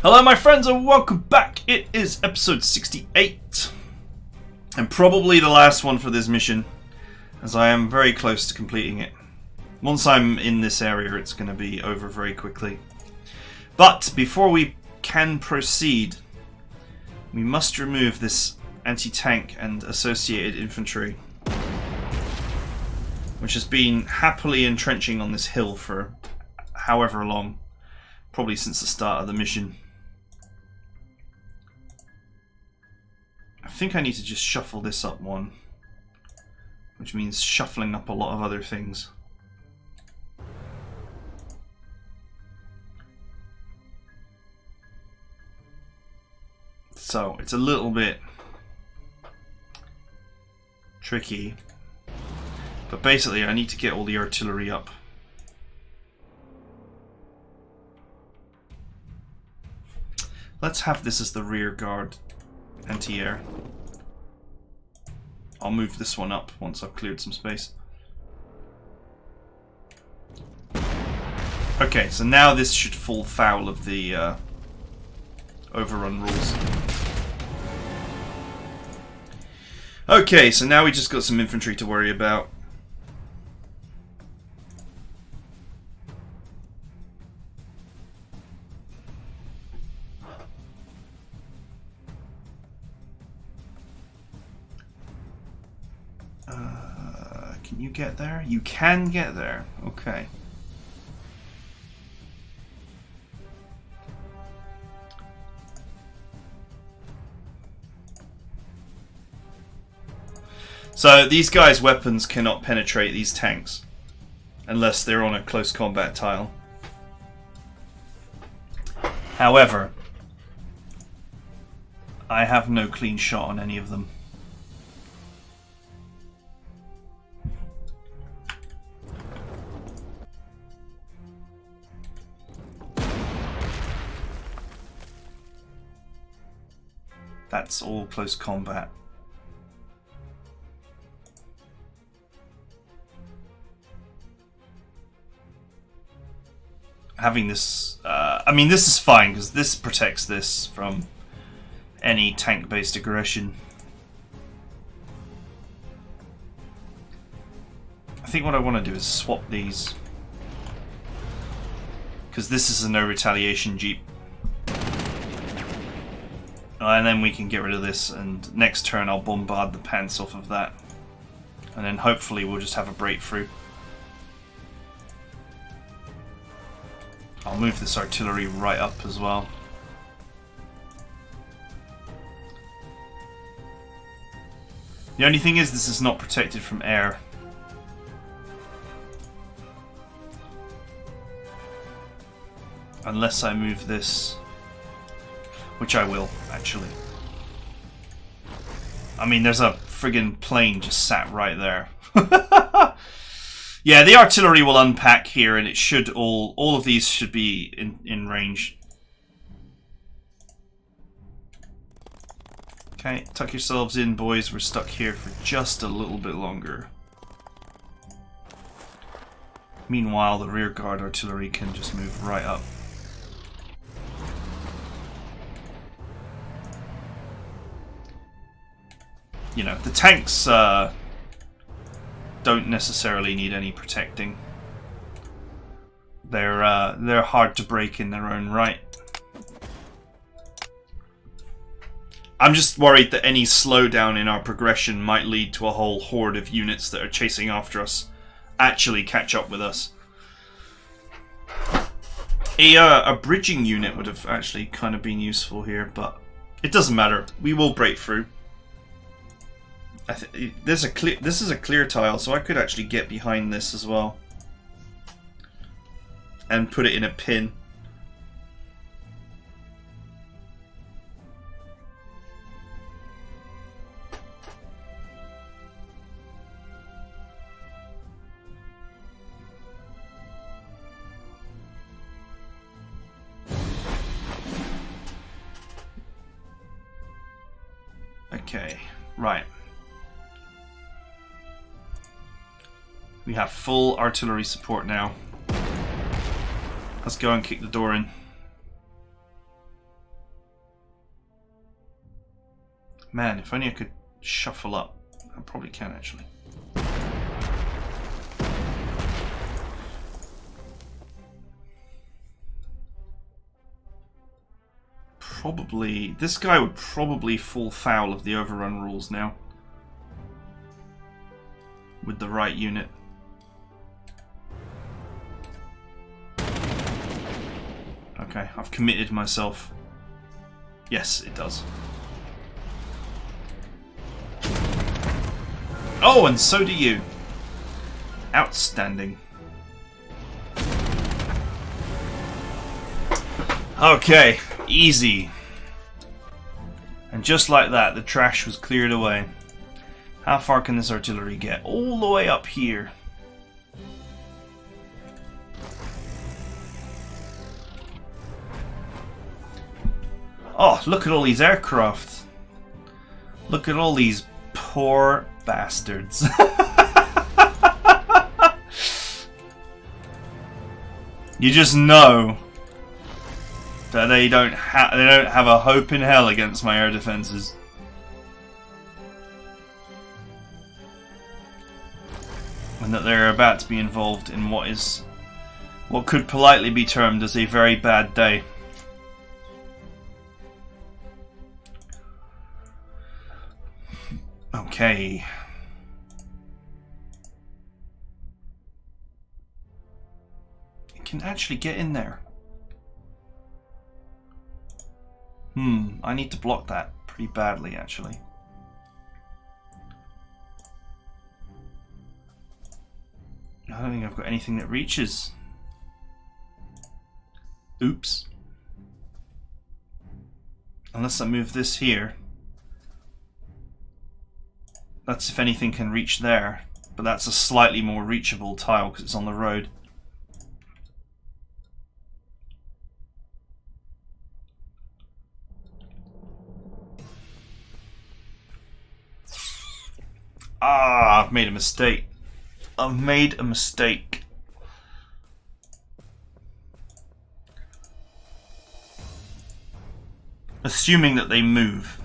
Hello my friends and welcome back. It is episode 68 and probably the last one for this mission, as I am very close to completing it. Once I'm in this area it's going to be over very quickly. But before we can proceed, we must remove this anti-tank and associated infantry, which has been happily entrenching on this hill for however long. Probably since the start of the mission. I think I need to just shuffle this up one, which means shuffling up a lot of other things. So it's a little bit tricky, but basically I need to get all the artillery up. Let's have this as the rear guard anti-air. I'll move this one up once I've cleared some space. Okay, so now this should fall foul of the overrun rules. Okay, so now we just got some infantry to worry about. Can you get there? You can get there. Okay. So these guys' weapons cannot penetrate these tanks unless they're on a close combat tile. However, I have no clean shot on any of them. That's all close combat. Having this, I mean, this is fine because this protects this from any tank-based aggression. I think what I want to do is swap these, because this is a no retaliation Jeep. And then we can get rid of this, and next turn I'll bombard the pants off of that. And then hopefully we'll just have a breakthrough. I'll move this artillery right up as well. The only thing is this is not protected from air. Unless I move this. Which I will, actually. I mean, there's a friggin' plane just sat right there. Yeah, the artillery will unpack here, and it should all of these should be in range. Okay, tuck yourselves in, boys. We're stuck here for just a little bit longer. Meanwhile, the rear guard artillery can just move right up. You know, the tanks don't necessarily need any protecting. They're hard to break in their own right. I'm just worried that any slowdown in our progression might lead to a whole horde of units that are chasing after us actually catch up with us. A bridging unit would have actually kind of been useful here, but it doesn't matter. We will break through. This is a clear tile, so I could actually get behind this as well and put it in a pin. Okay, right. We have full artillery support now. Let's go and kick the door in. Man, if only I could shuffle up. I probably can, actually. Probably... This guy would probably fall foul of the overrun rules now. With the right unit. Okay, I've committed myself. Yes, it does. Oh, and so do you. Outstanding. Okay, easy. And just like that, the trash was cleared away. How far can this artillery get? All the way up here. Oh, look at all these aircraft. Look at all these poor bastards. You just know that they don't have a hope in hell against my air defenses. And that they're about to be involved in what could politely be termed as a very bad day. Okay. It can actually get in there. I need to block that pretty badly, actually. I don't think I've got anything that reaches. Oops. Unless I move this here. That's if anything can reach there. But that's a slightly more reachable tile because it's on the road. Ah, I've made a mistake. I've made a mistake. Assuming that they move.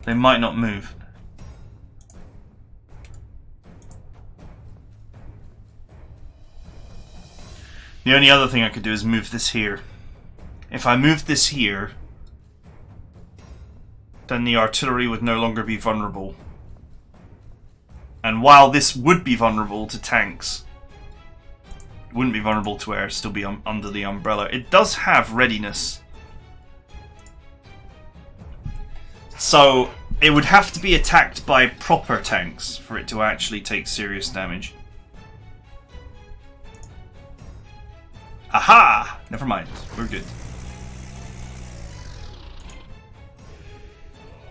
They might not move. The only other thing I could do is move this here. If I moved this here, then the artillery would no longer be vulnerable. And while this would be vulnerable to tanks, it wouldn't be vulnerable to air, still be under the umbrella. It does have readiness. So it would have to be attacked by proper tanks for it to actually take serious damage. Aha! Never mind. We're good.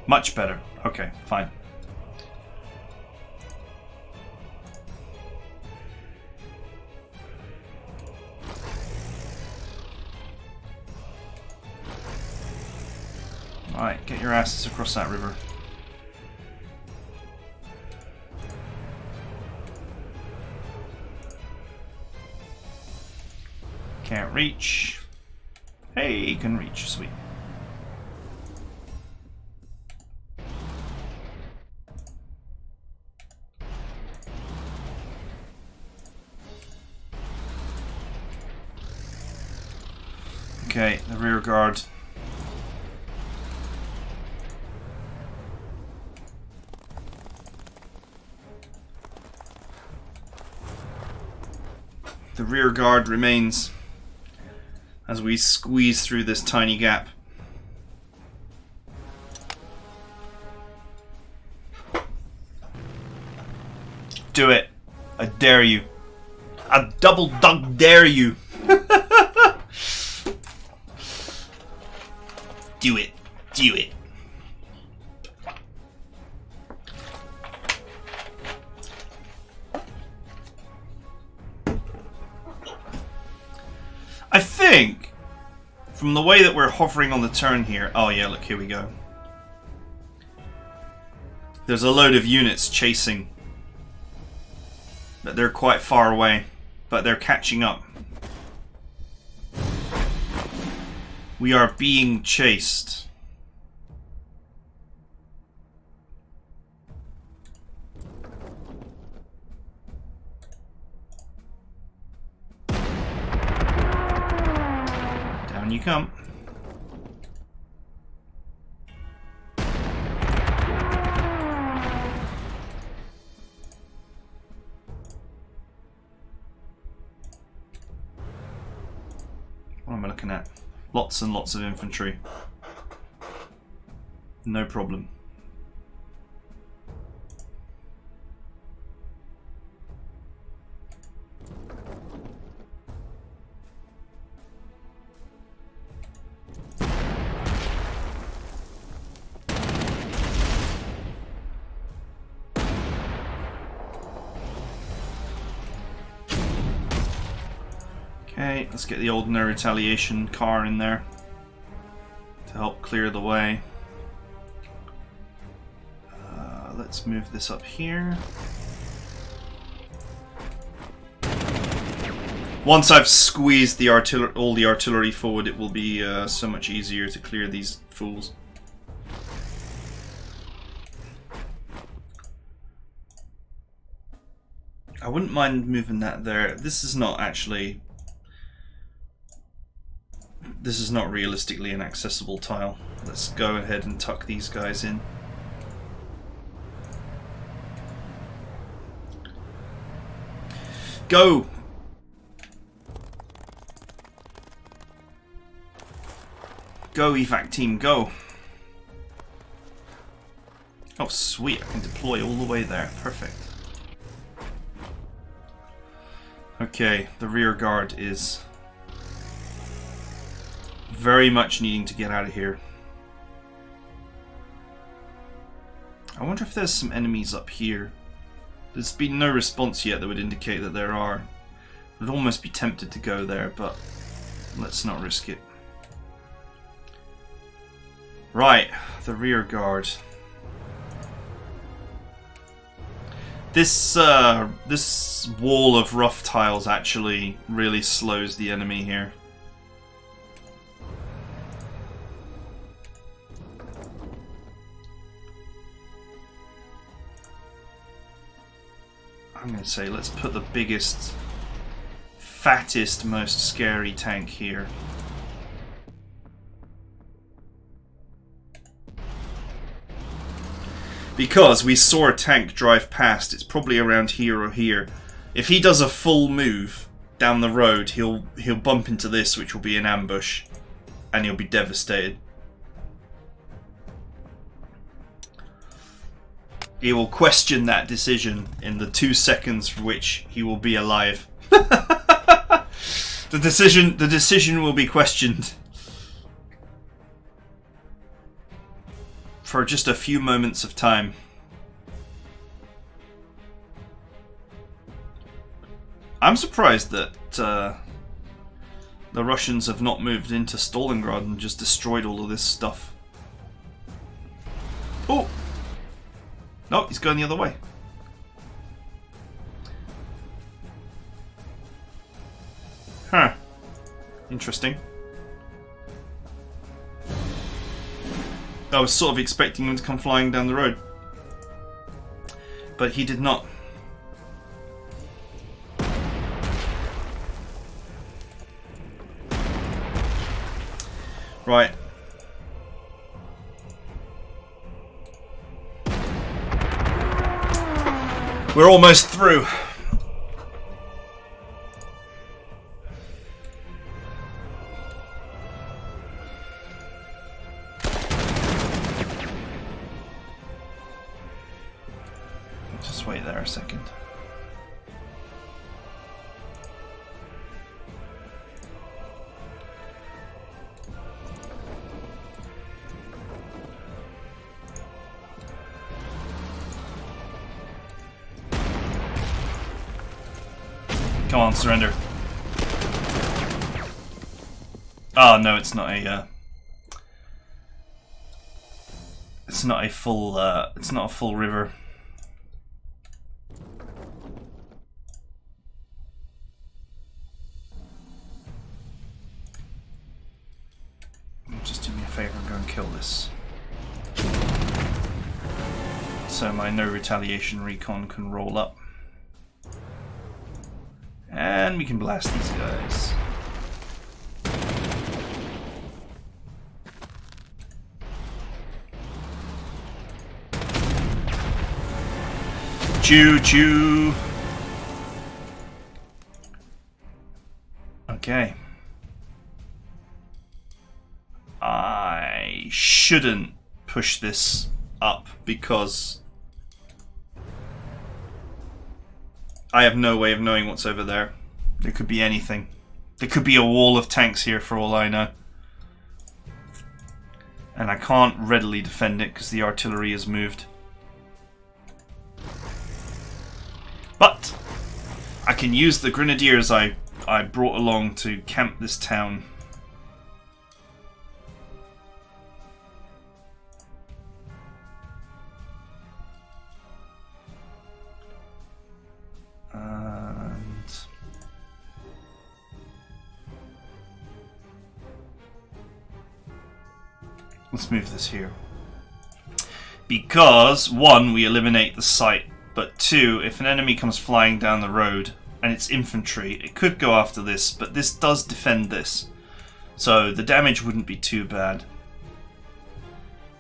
Much better. Okay, fine. Alright, get your asses across that river. Can't reach. Hey, can reach. Sweet. Okay, the rear guard. The rear guard remains as we squeeze through this tiny gap. Do it. I dare you. I double dog dare you. Do it. Do it. I think, from the way that we're hovering on the turn here... Oh yeah, look, here we go. There's a load of units chasing. But they're quite far away. But they're catching up. We are being chased. you come. What am I looking at? Lots and lots of infantry. No problem. Okay, let's get the old no retaliation car in there to help clear the way. Let's move this up here. Once I've squeezed the all the artillery forward, it will be so much easier to clear these fools. I wouldn't mind moving that there. This is not actually... This is not realistically an accessible tile. Let's go ahead and tuck these guys in. Go! Go, evac team, go! Oh, sweet, I can deploy all the way there. Perfect. Okay, the rear guard is very much needing to get out of here. I wonder if there's some enemies up here. There's been no response yet that would indicate that there are. I'd almost be tempted to go there, but let's not risk it. Right, the rear guard. This wall of rough tiles actually really slows the enemy here. I'm going to say let's put the biggest, fattest, most scary tank here. Because we saw a tank drive past, it's probably around here or here. If he does a full move down the road, he'll bump into this, which will be an ambush, and he'll be devastated. He will question that decision in the 2 seconds for which he will be alive. The decision will be questioned for just a few moments of time. I'm surprised that the Russians have not moved into Stalingrad and just destroyed all of this stuff. Oh! No, he's going the other way. Huh. Interesting. I was sort of expecting him to come flying down the road. But he did not. Right. We're almost through. Just wait there a second. Come on, surrender. Oh no, it's not a. It's not a full. It's not a full river. Just do me a favor and go and kill this, so my no retaliation recon can roll up. And we can blast these guys. Choo choo. Okay. I shouldn't push this up because I have no way of knowing what's over there. There could be anything. There could be a wall of tanks here for all I know. And I can't readily defend it because the artillery has moved. But I can use the grenadiers I brought along to camp this town. And let's move this here. Because, one, we eliminate the site, but two, if an enemy comes flying down the road and it's infantry, it could go after this, but this does defend this. So the damage wouldn't be too bad.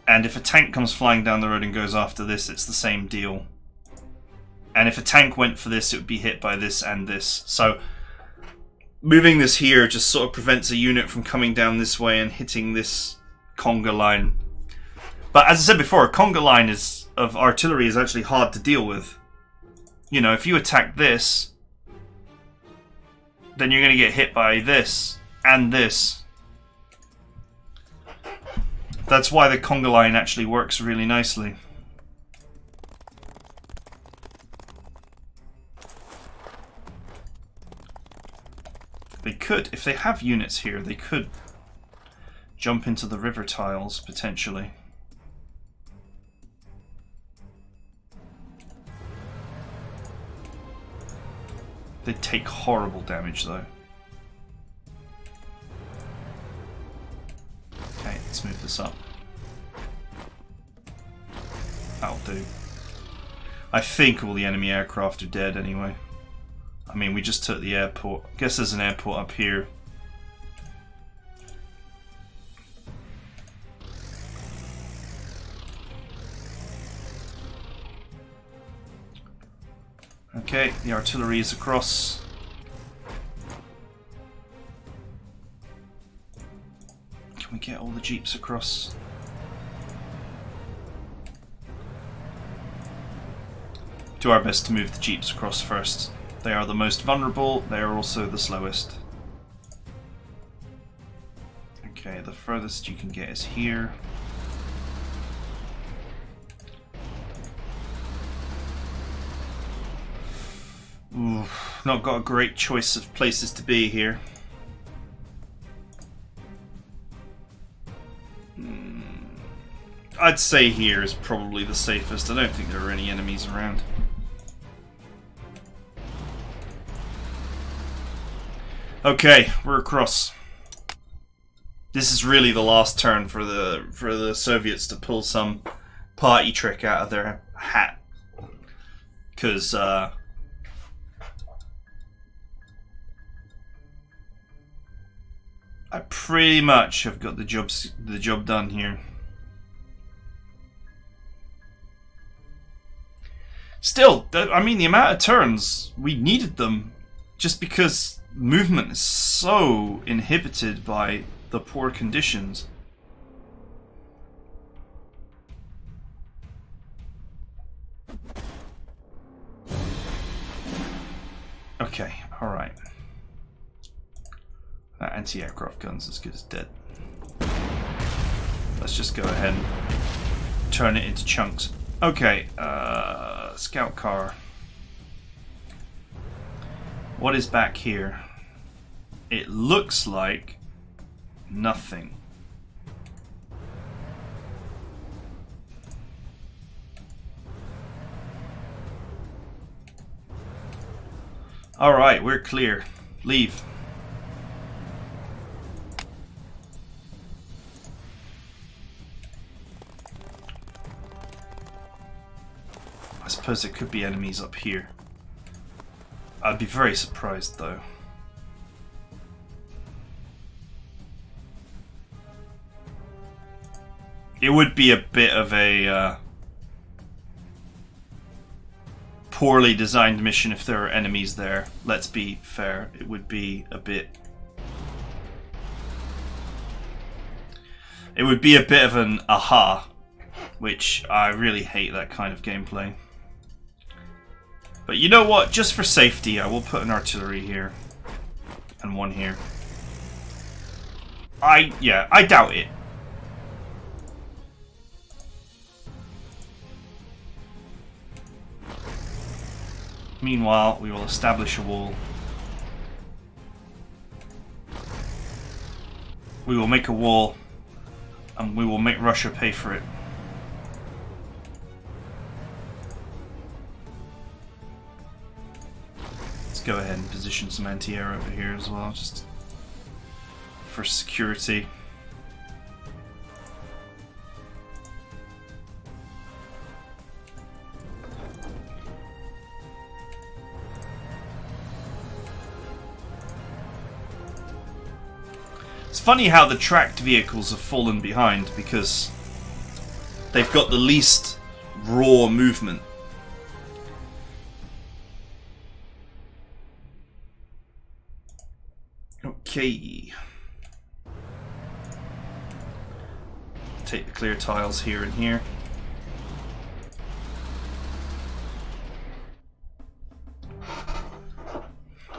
And if a tank comes flying down the road and goes after this, it's the same deal. And if a tank went for this, it would be hit by this and this. So moving this here just sort of prevents a unit from coming down this way and hitting this conga line. But as I said before, a conga line of artillery is actually hard to deal with. You know, if you attack this, then you're going to get hit by this and this. That's why the conga line actually works really nicely. They could, if they have units here, they could jump into the river tiles, potentially. They take horrible damage, though. Okay, let's move this up. That'll do. I think all the enemy aircraft are dead anyway. I mean, we just took the airport. I guess there's an airport up here. Okay, the artillery is across. Can we get all the jeeps across? Do our best to move the jeeps across first. They are the most vulnerable, they are also the slowest. Okay, the furthest you can get is here. Oof, not got a great choice of places to be here. I'd say here is probably the safest. I don't think there are any enemies around. Okay, we're across. This is really the last turn for the Soviets to pull some party trick out of their hat. Because I pretty much have got the job done here. Still, I mean, the amount of turns, we needed them just because movement is so inhibited by the poor conditions. Okay, alright. That anti-aircraft gun's as good as dead. Let's just go ahead and turn it into chunks. Okay, scout car. What is back here? It looks like nothing. Alright, we're clear. Leave. I suppose there could be enemies up here. I'd be very surprised though. It would be a bit of a poorly designed mission if there are enemies there. Let's be fair. It would be a bit... It would be a bit of an aha, which I really hate that kind of gameplay. But you know what? Just for safety, I will put an artillery here. And one here. I doubt it. Meanwhile, we will establish a wall. We will make a wall, and we will make Russia pay for it. Let's go ahead and position some anti-air over here as well, just for security. It's funny how the tracked vehicles have fallen behind because they've got the least raw movement. Okay. Take the clear tiles here and here.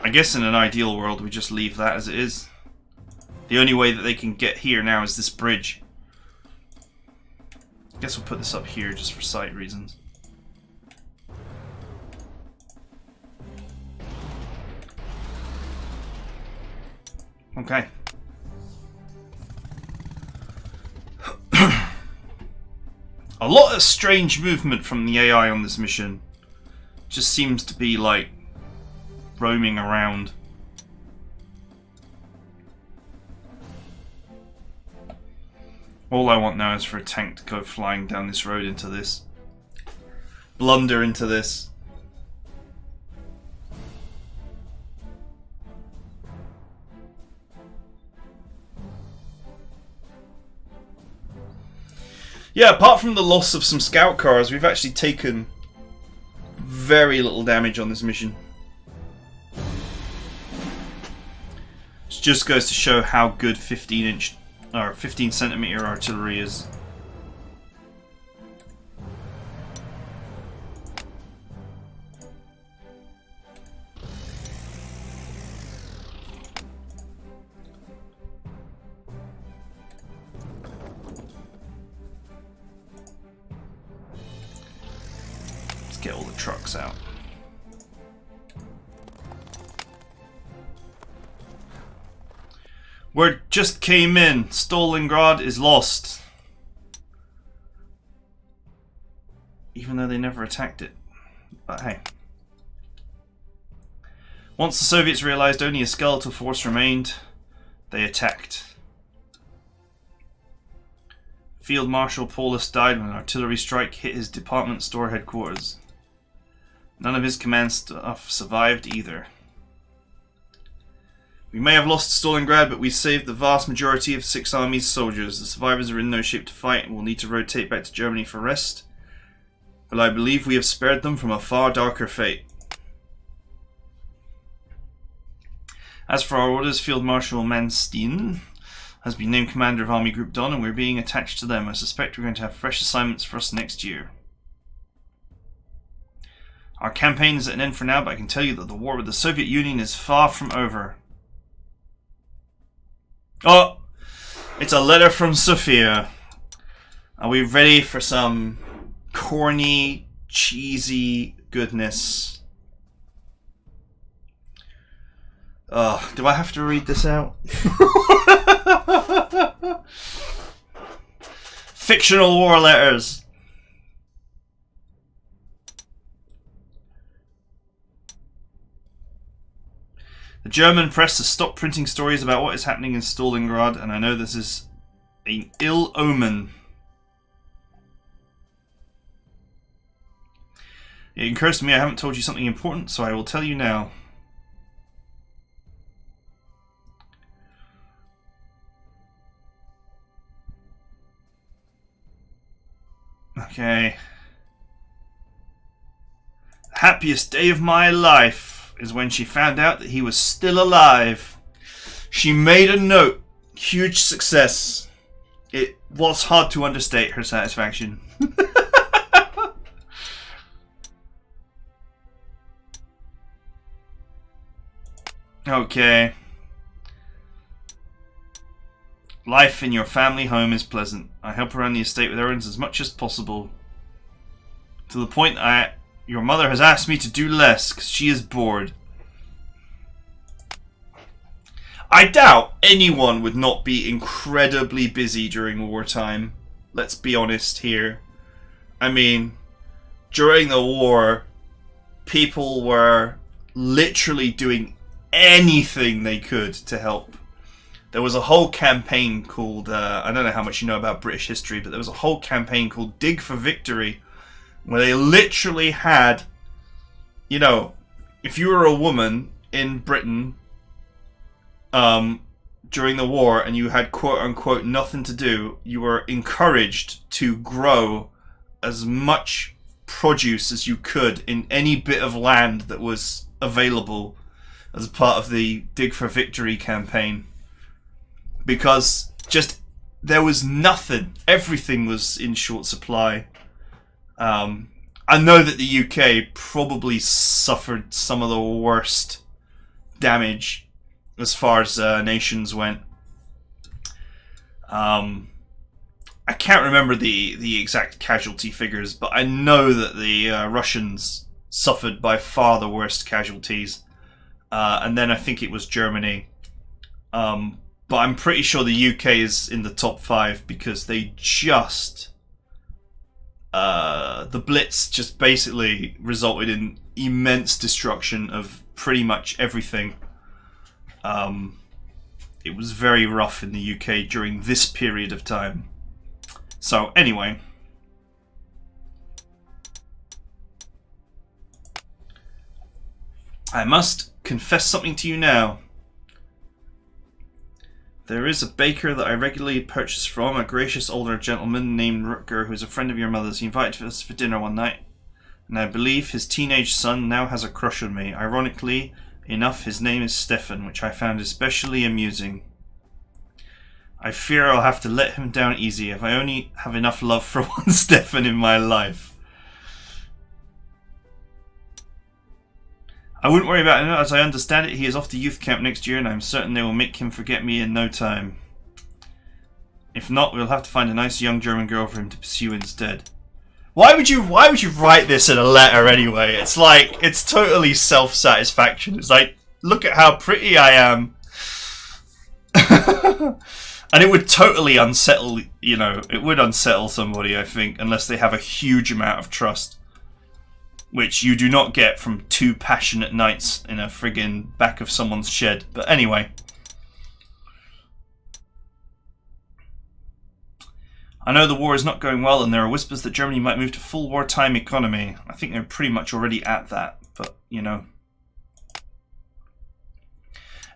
I guess in an ideal world we just leave that as it is. The only way that they can get here now is this bridge. I guess we'll put this up here just for sight reasons. Okay. A lot of strange movement from the AI on this mission. Just seems to be like roaming around. All I want now is for a tank to go flying down this road into this. Blunder into this. Yeah, apart from the loss of some scout cars, we've actually taken very little damage on this mission. This just goes to show how good 15-inch or 15-centimeter artillery is. Let's get all the trucks out. Word just came in. Stalingrad is lost. Even though they never attacked it. But hey. Once the Soviets realized only a skeletal force remained, they attacked. Field Marshal Paulus died when an artillery strike hit his department store headquarters. None of his command staff survived either. We may have lost Stalingrad, but we saved the vast majority of Sixth Army's soldiers. The survivors are in no shape to fight and will need to rotate back to Germany for rest. But I believe we have spared them from a far darker fate. As for our orders, Field Marshal Manstein has been named Commander of Army Group Don, and we're being attached to them. I suspect we're going to have fresh assignments for us next year. Our campaign is at an end for now, but I can tell you that the war with the Soviet Union is far from over. Oh! It's a letter from Sophia. Are we ready for some corny, cheesy goodness? Do I have to read this out? Fictional war letters. The German press has stopped printing stories about what is happening in Stalingrad, and I know this is an ill omen. It occurs to me I haven't told you something important, so I will tell you now. Okay. happiest day of my life is when she found out that he was still alive. She made a note. Huge success. It was hard to understate her satisfaction. Okay. Life in your family home is pleasant. I help around the estate with errands as much as possible. To the point that your mother has asked me to do less because she is bored. I doubt anyone would not be incredibly busy during wartime. Let's be honest here. I mean, during the war, people were literally doing anything they could to help. There was a whole campaign called, I don't know how much you know about British history, but there was a whole campaign called Dig for Victory, where they literally had, you know, if you were a woman in Britain during the war and you had quote-unquote nothing to do, you were encouraged to grow as much produce as you could in any bit of land that was available as part of the Dig for Victory campaign. Because just there was nothing. Everything was in short supply. I know that the UK probably suffered some of the worst damage as far as nations went. I can't remember the exact casualty figures, but I know that the Russians suffered by far the worst casualties. And then I think it was Germany. But I'm pretty sure the UK is in the top 5 because they just... the Blitz just basically resulted in immense destruction of pretty much everything. It was very rough in the UK during this period of time. So, anyway. I must confess something to you now. There is a baker that I regularly purchase from, a gracious older gentleman named Rutger, who is a friend of your mother's. He invited us for dinner one night, and I believe his teenage son now has a crush on me. Ironically enough, his name is Stefan, which I found especially amusing. I fear I'll have to let him down easy if I only have enough love for one Stefan in my life. I wouldn't worry about him. As I understand it, he is off to youth camp next year, and I'm certain they will make him forget me in no time. If not, we'll have to find a nice young German girl for him to pursue instead. Why would you write this in a letter anyway? It's like, it's totally self-satisfaction. It's like, look at how pretty I am. And it would totally unsettle, you know, it would unsettle somebody, I think, unless they have a huge amount of trust. Which you do not get from 2 passionate knights in a friggin' back of someone's shed. But anyway. I know the war is not going well, and there are whispers that Germany might move to full wartime economy. I think they're pretty much already at that, but, you know.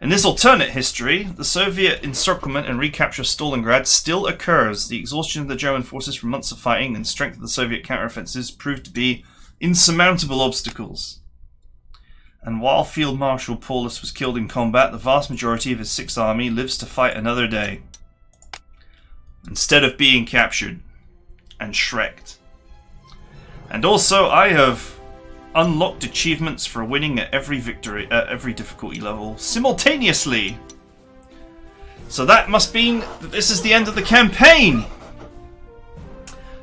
In this alternate history, the Soviet encirclement and recapture of Stalingrad still occurs. The exhaustion of the German forces from months of fighting and strength of the Soviet counteroffensives proved to be insurmountable obstacles. And while Field Marshal Paulus was killed in combat, the vast majority of his 6th Army lives to fight another day, instead of being captured and shreked. And also, I have unlocked achievements for winning at every difficulty level simultaneously. So that must mean that this is the end of the campaign.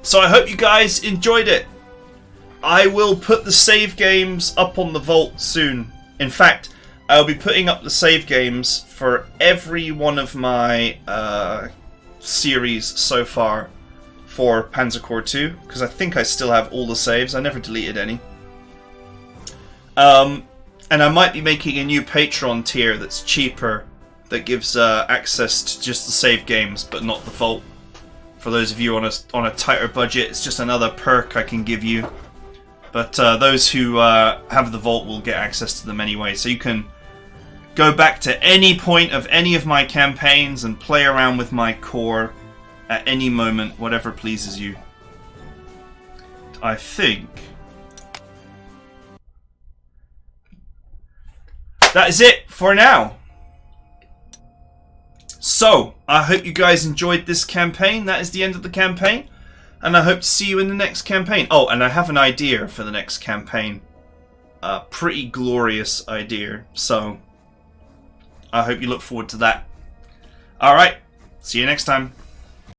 So I hope you guys enjoyed it. I will put the save games up on the vault soon. In fact, I'll be putting up the save games for every one of my series so far for Panzer Corps 2, because I think I still have all the saves. I never deleted any. And I might be making a new Patreon tier that's cheaper, that gives access to just the save games, but not the vault. For those of you on a tighter budget, it's just another perk I can give you. But those who have the vault will get access to them anyway. So you can go back to any point of any of my campaigns and play around with my core at any moment, whatever pleases you. I think that is it for now. So, I hope you guys enjoyed this campaign. That is the end of the campaign. And I hope to see you in the next campaign. Oh, and I have an idea for the next campaign. A pretty glorious idea. So, I hope you look forward to that. Alright, see you next time.